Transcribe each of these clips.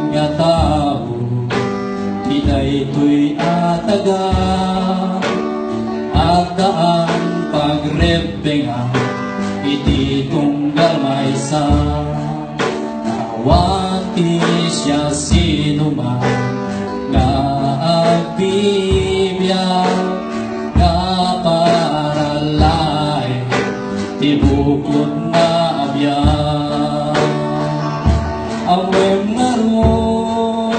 nga tao, ita'y ataga, at daan pagrebenga, iti tunggal maysa. Nawati siya sinuman, nga agbibiyak, nga paralay, tibukod na abyan. Awem nga ro,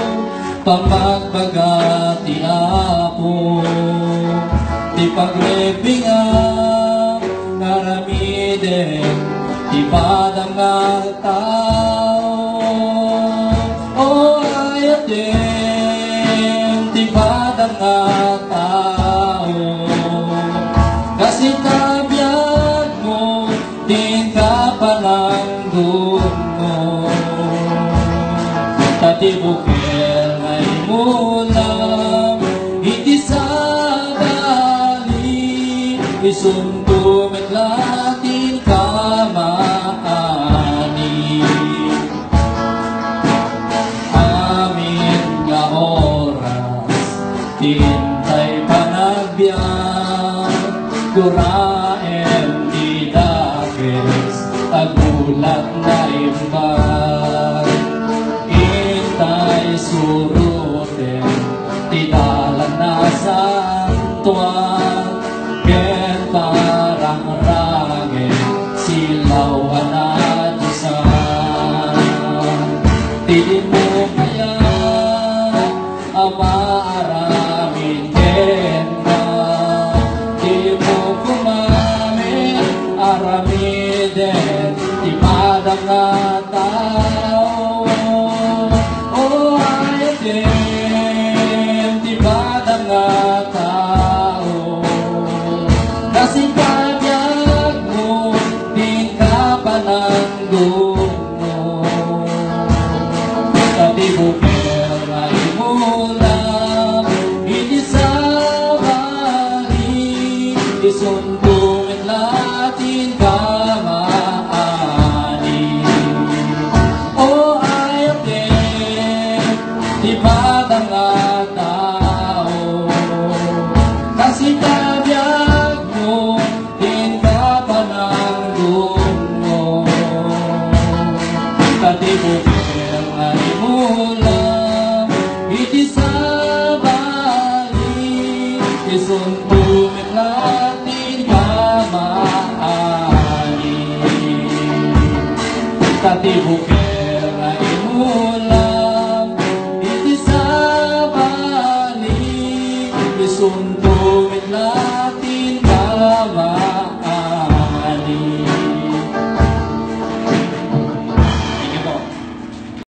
pamagbaga ti Apo, ti pagrebingan, ngaramiden, ti padang nga tao. O ayatin, ti padang nga tao, kasi kabiyag mo, din ka pananggun mo. Tati bukel ngay mulang, iti sa bali, isunto metlatin kamaani. Amin nga oras, tintay panagbiyak, kuraem di dakes, agulat na imbag. Intay suruten, tidalan na santuan, ken parang rangin, silawan na disan. Tidin mo kaya, ama aramin ken na, di mo kumamit, aramiden, di padang nga tao. O ayatin, di padang nga tao, kasi kabiyag mo, di ka pananggun mo. Tati bukel ay mulang, hindi sa bali, isuntungin natin kamaani. O ayatin, di padang nga tao, kasi kabiyag mo, din ka pananggun mo. Tati bukel ay mulang, iti sa bali, isuntungin natin kamaani. Tati bukel ay mulang, iti sa bali, isuntungin natin kamaani.